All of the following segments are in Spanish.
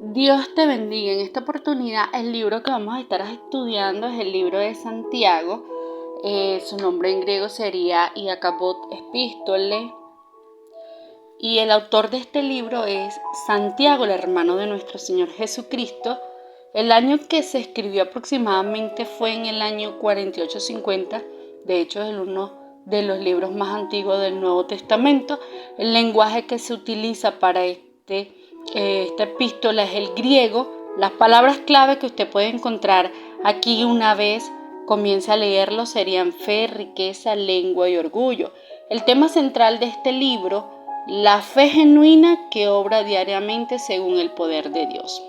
Dios te bendiga. En esta oportunidad el libro que vamos a estar estudiando es el libro de Santiago. Su nombre en griego sería Iacabot Epístole. Y el autor de este libro es Santiago, el hermano de nuestro Señor Jesucristo. El año que se escribió aproximadamente fue en el año 4850. De hecho, es uno de los libros más antiguos del Nuevo Testamento. El lenguaje que se utiliza para esta epístola es el griego. Las palabras clave que usted puede encontrar aquí una vez comience a leerlo serían fe, riqueza, lengua y orgullo. El tema central de este libro, la fe genuina que obra diariamente según el poder de Dios.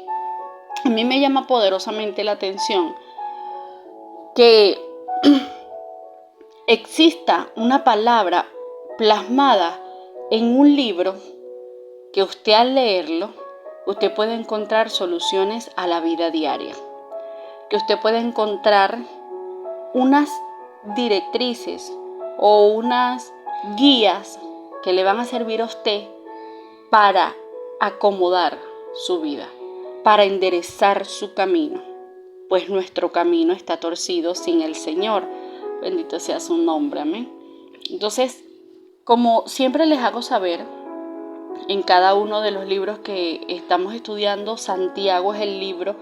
A mí me llama poderosamente la atención que exista una palabra plasmada en un libro que usted al leerlo, usted puede encontrar soluciones a la vida diaria, que usted puede encontrar unas directrices o unas guías que le van a servir a usted para acomodar su vida, para enderezar su camino, pues nuestro camino está torcido sin el Señor. Bendito sea su nombre, amén. Entonces, como siempre les hago saber, en cada uno de los libros que estamos estudiando, Santiago es el libro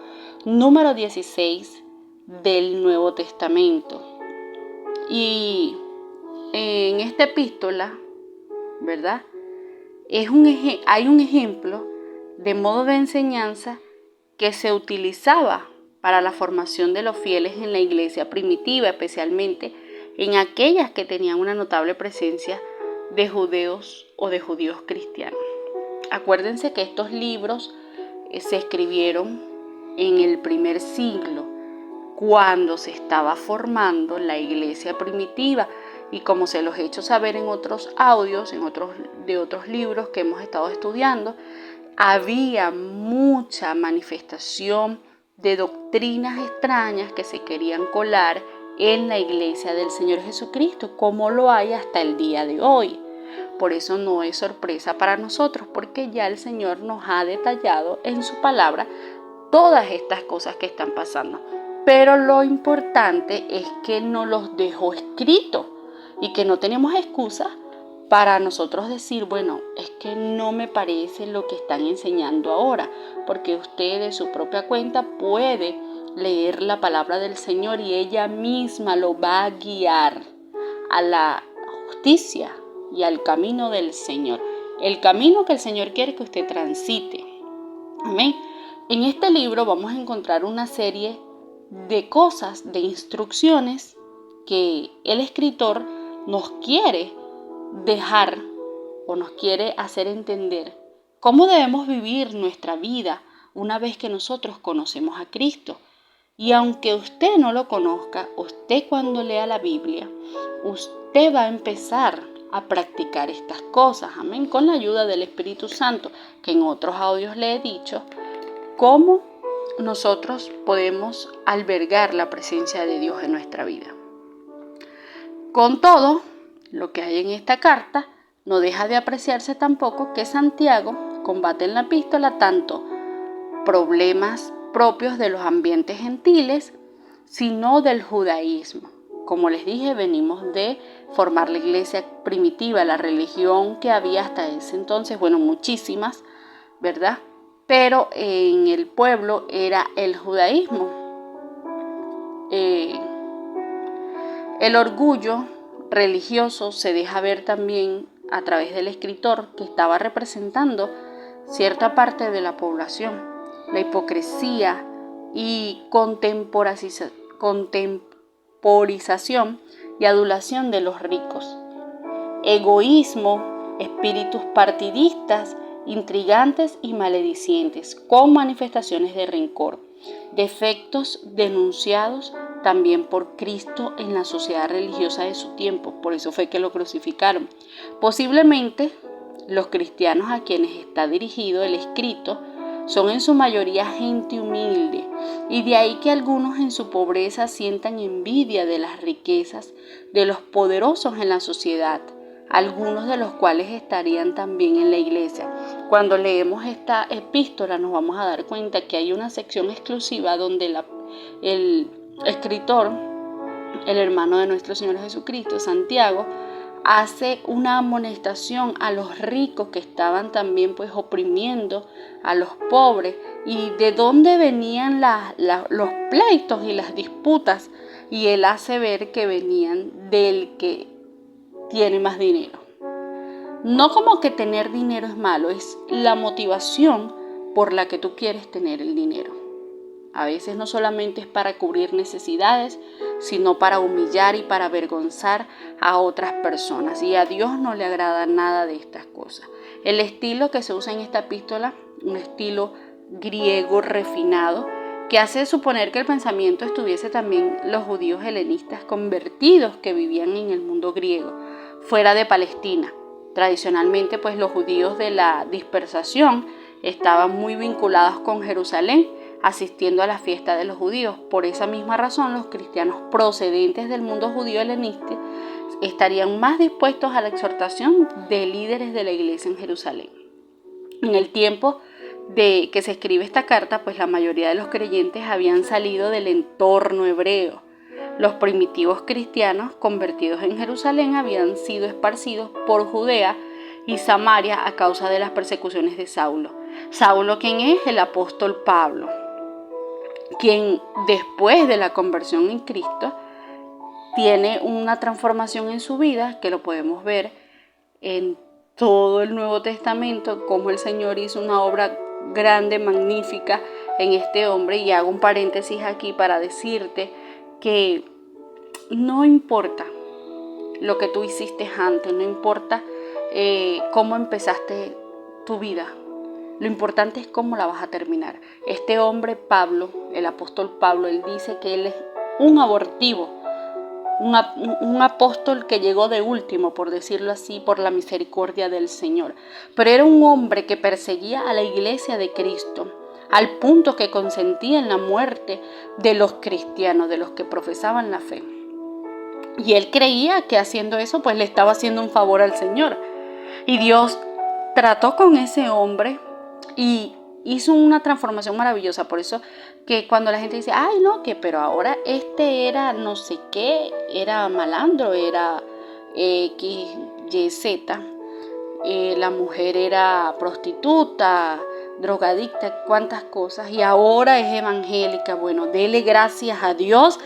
número 16 del Nuevo Testamento. Y en esta epístola, ¿verdad? Hay un ejemplo de modo de enseñanza que se utilizaba para la formación de los fieles en la iglesia primitiva, especialmente en aquellas que tenían una notable presencia de judeos o de judíos cristianos. Acuérdense que estos libros se escribieron en el primer siglo, cuando se estaba formando la iglesia primitiva, y como se los he hecho saber en otros audios, de otros libros que hemos estado estudiando, había mucha manifestación de doctrinas extrañas que se querían colar en la iglesia del Señor Jesucristo, como lo hay hasta el día de hoy. Por eso no es sorpresa para nosotros, porque ya el Señor nos ha detallado en su palabra todas estas cosas que están pasando. Pero lo importante es que nos los dejó escrito y que no tenemos excusa para nosotros decir, bueno, es que no me parece lo que están enseñando ahora, porque usted de su propia cuenta puede leer la palabra del Señor y ella misma lo va a guiar a la justicia y al camino del Señor, el camino que el Señor quiere que usted transite. Amén. En este libro vamos a encontrar una serie de cosas, de instrucciones que el escritor nos quiere dejar o nos quiere hacer entender cómo debemos vivir nuestra vida una vez que nosotros conocemos a Cristo. Y aunque usted no lo conozca, usted cuando lea la Biblia, usted va a empezar a practicar estas cosas, amén, con la ayuda del Espíritu Santo, que en otros audios le he dicho cómo nosotros podemos albergar la presencia de Dios en nuestra vida. Con todo lo que hay en esta carta, no deja de apreciarse tampoco que Santiago combate en la epístola tanto problemas propios de los ambientes gentiles, sino del judaísmo. Como les dije, venimos de formar la iglesia primitiva, la religión que había hasta ese entonces, bueno, muchísimas, ¿verdad? Pero en el pueblo era el judaísmo. El orgullo religioso se deja ver también a través del escritor que estaba representando cierta parte de la población. La hipocresía y contemporización y adulación de los ricos. Egoísmo, espíritus partidistas, intrigantes y maledicientes, con manifestaciones de rencor. Defectos denunciados también por Cristo en la sociedad religiosa de su tiempo. Por eso fue que lo crucificaron. Posiblemente los cristianos a quienes está dirigido el escrito son en su mayoría gente humilde, y de ahí que algunos en su pobreza sientan envidia de las riquezas de los poderosos en la sociedad, algunos de los cuales estarían también en la iglesia. cuando leemos esta epístola nos vamos a dar cuenta que hay una sección exclusiva donde el escritor, el hermano de nuestro Señor Jesucristo, Santiago, hace una amonestación a los ricos que estaban también pues oprimiendo a los pobres, y de dónde venían los pleitos y las disputas, y él hace ver que venían del que tiene más dinero. No como que tener dinero es malo, es la motivación por la que tú quieres tener el dinero. A veces no solamente es para cubrir necesidades, sino para humillar y para avergonzar a otras personas. Y a Dios no le agrada nada de estas cosas. El estilo que se usa en esta epístola, un estilo griego refinado, que hace suponer que el pensamiento estuviese también los judíos helenistas convertidos que vivían en el mundo griego, fuera de Palestina. Tradicionalmente, pues los judíos de la dispersación estaban muy vinculados con Jerusalén, asistiendo a la fiesta de los judíos. Por esa misma razón, los cristianos procedentes del mundo judío helenista estarían más dispuestos a la exhortación de líderes de la iglesia en Jerusalén. En el tiempo de que se escribe esta carta, pues la mayoría de los creyentes habían salido del entorno hebreo. Los primitivos cristianos convertidos en Jerusalén habían sido esparcidos por Judea y Samaria a causa de las persecuciones de Saulo. Saulo, ¿quién es? El apóstol Pablo, quien después de la conversión en Cristo tiene una transformación en su vida, que lo podemos ver en todo el Nuevo Testamento, cómo el Señor hizo una obra grande, magnífica en este hombre. Y hago un paréntesis aquí para decirte que no importa lo que tú hiciste antes, no importa cómo empezaste tu vida, lo importante es cómo la vas a terminar. Este hombre Pablo, el apóstol Pablo, él dice que él es un abortivo, un apóstol que llegó de último, por decirlo así, por la misericordia del Señor. Pero era un hombre que perseguía a la iglesia de Cristo, al punto que consentía en la muerte de los cristianos, de los que profesaban la fe. Y él creía que haciendo eso, pues le estaba haciendo un favor al Señor. Y Dios trató con ese hombre y hizo una transformación maravillosa. Por eso que cuando la gente dice, ay no, que pero ahora este era no sé qué, era malandro, era X, Y, Z, la mujer era prostituta, drogadicta, cuántas cosas, y ahora es evangélica. Bueno, dele gracias a Dios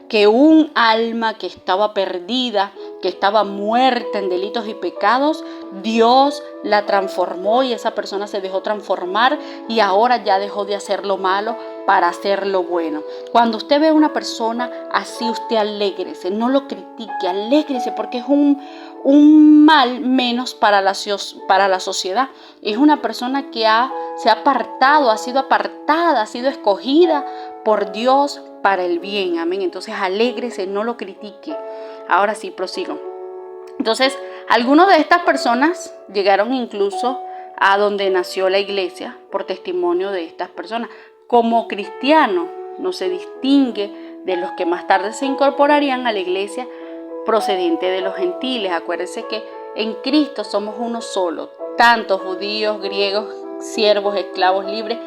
que un alma que estaba perdida, que estaba muerta en delitos y pecados, Dios la transformó y esa persona se dejó transformar y ahora ya dejó de hacer lo malo para hacer lo bueno. Cuando usted ve a una persona así, usted alégrese, no lo critique, alégrese, porque es un mal menos para la sociedad. Es una persona que se ha apartado, ha sido apartada, ha sido escogida por Dios para el bien. Amén. Entonces alégrese, no lo critique. Ahora sí, prosigo. Entonces, algunas de estas personas llegaron incluso a donde nació la iglesia por testimonio de estas personas. Como cristiano no se distingue de los que más tarde se incorporarían a la iglesia procedente de los gentiles. Acuérdense que en Cristo somos uno solo, tanto judíos, griegos, siervos, esclavos, libres,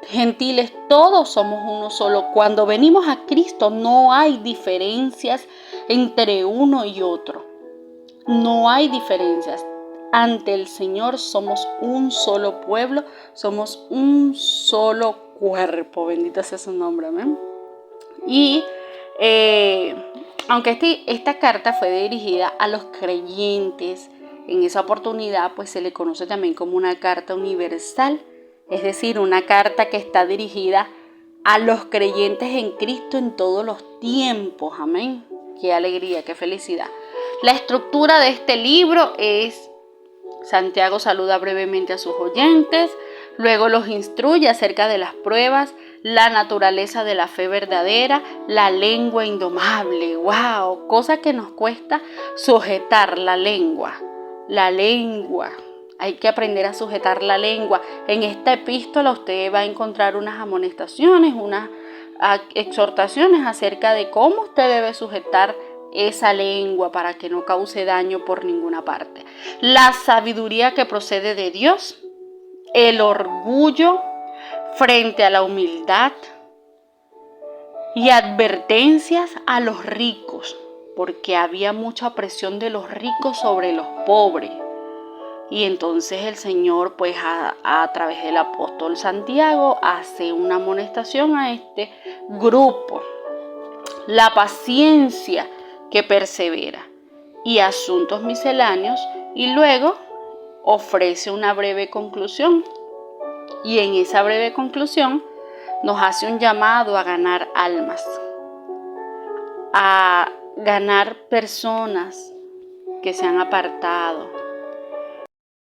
gentiles, todos somos uno solo. Cuando venimos a Cristo no hay diferencias entre uno y otro. No hay diferencias. Ante el Señor somos un solo pueblo, somos un solo cuerpo. Bendito sea su nombre, amén. Y aunque esta carta fue dirigida a los creyentes, en esa oportunidad pues se le conoce también como una carta universal, es decir, una carta que está dirigida a los creyentes en Cristo en todos los tiempos. Amén. Qué alegría, qué felicidad. La estructura de este libro es: Santiago saluda brevemente a sus oyentes, luego los instruye acerca de las pruebas, la naturaleza de la fe verdadera, la lengua indomable. ¡Wow! Cosa que nos cuesta sujetar la lengua. La lengua. Hay que aprender a sujetar la lengua. En esta epístola usted va a encontrar unas amonestaciones, unas exhortaciones acerca de cómo usted debe sujetar esa lengua para que no cause daño por ninguna parte. La sabiduría que procede de Dios, el orgullo frente a la humildad y advertencias a los ricos, porque había mucha presión de los ricos sobre los pobres. Y entonces el Señor, pues a través del apóstol Santiago, hace una amonestación a este grupo. La paciencia que persevera y asuntos misceláneos, y luego ofrece una breve conclusión. Y en esa breve conclusión nos hace un llamado a ganar almas, a ganar personas que se han apartado,